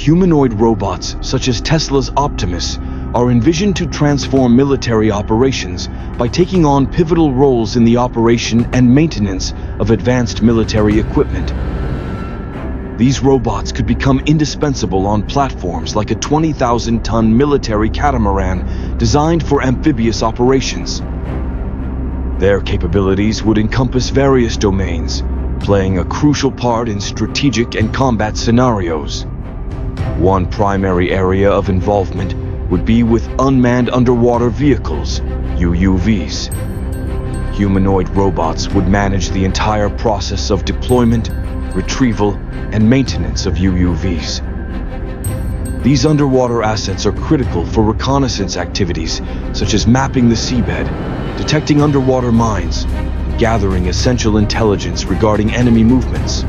humanoid robots such as Tesla's Optimus are envisioned to transform military operations by taking on pivotal roles in the operation and maintenance of advanced military equipment. These robots could become indispensable on platforms like a 20,000-ton military catamaran designed for amphibious operations. Their capabilities would encompass various domains, playing a crucial part in strategic and combat scenarios. One primary area of involvement would be with unmanned underwater vehicles, UUVs. Humanoid robots would manage the entire process of deployment, retrieval, and maintenance of UUVs. These underwater assets are critical for reconnaissance activities such as mapping the seabed, detecting underwater mines, and gathering essential intelligence regarding enemy movements.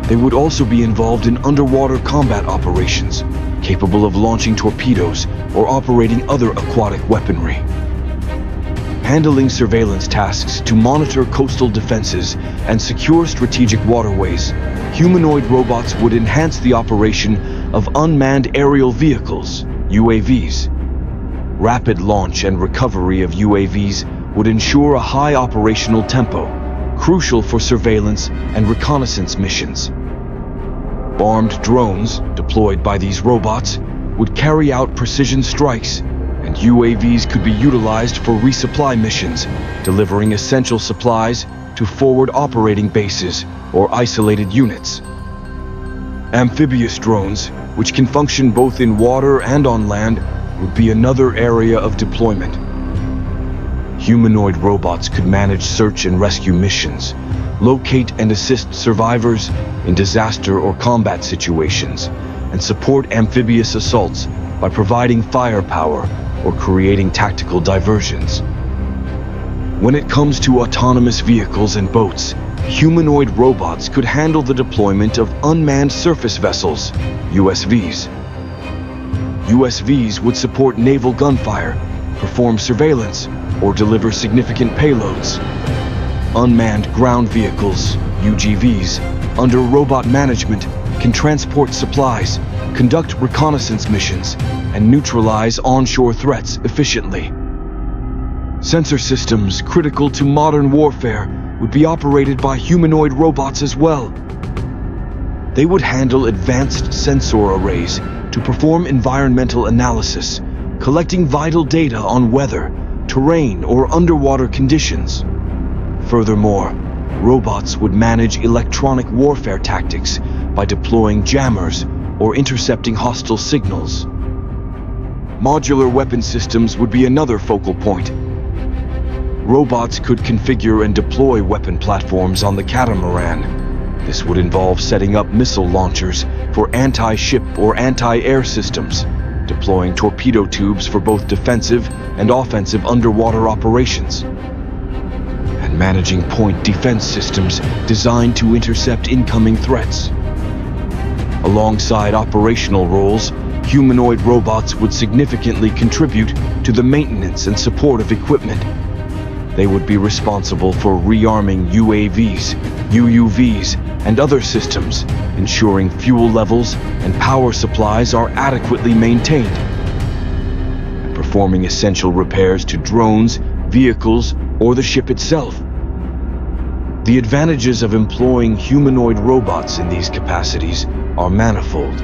They would also be involved in underwater combat operations, capable of launching torpedoes or operating other aquatic weaponry. Handling surveillance tasks to monitor coastal defenses and secure strategic waterways, humanoid robots would enhance the operation of unmanned aerial vehicles, UAVs. Rapid launch and recovery of UAVs would ensure a high operational tempo, crucial for surveillance and reconnaissance missions. Armed drones, deployed by these robots, would carry out precision strikes, and UAVs could be utilized for resupply missions, delivering essential supplies to forward operating bases or isolated units. Amphibious drones, which can function both in water and on land, would be another area of deployment. Humanoid robots could manage search and rescue missions, locate and assist survivors in disaster or combat situations, and support amphibious assaults by providing firepower or creating tactical diversions. When it comes to autonomous vehicles and boats, humanoid robots could handle the deployment of unmanned surface vessels, USVs. USVs would support naval gunfire, perform surveillance, or deliver significant payloads. Unmanned ground vehicles, UGVs, under robot management, can transport supplies, conduct reconnaissance missions, and neutralize onshore threats efficiently. Sensor systems critical to modern warfare would be operated by humanoid robots as well. They would handle advanced sensor arrays to perform environmental analysis, collecting vital data on weather, terrain, or underwater conditions. Furthermore, robots would manage electronic warfare tactics by deploying jammers or intercepting hostile signals. Modular weapon systems would be another focal point. Robots could configure and deploy weapon platforms on the catamaran. This would involve setting up missile launchers for anti-ship or anti-air systems, deploying torpedo tubes for both defensive and offensive underwater operations, and managing point defense systems designed to intercept incoming threats. Alongside operational roles, humanoid robots would significantly contribute to the maintenance and support of equipment. They would be responsible for rearming UAVs, UUVs, and other systems, ensuring fuel levels and power supplies are adequately maintained, and performing essential repairs to drones, vehicles, or the ship itself. The advantages of employing humanoid robots in these capacities are manifold.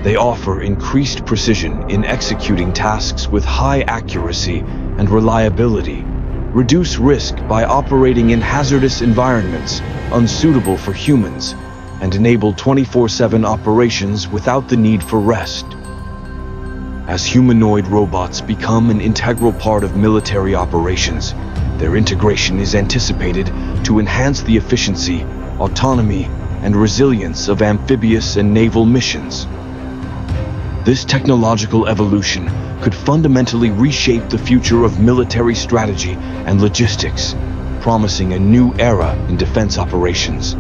They offer increased precision in executing tasks with high accuracy and reliability, reduce risk by operating in hazardous environments unsuitable for humans, and enable 24/7 operations without the need for rest. As humanoid robots become an integral part of military operations, their integration is anticipated to enhance the efficiency, autonomy, and resilience of amphibious and naval missions. This technological evolution could fundamentally reshape the future of military strategy and logistics, promising a new era in defense operations.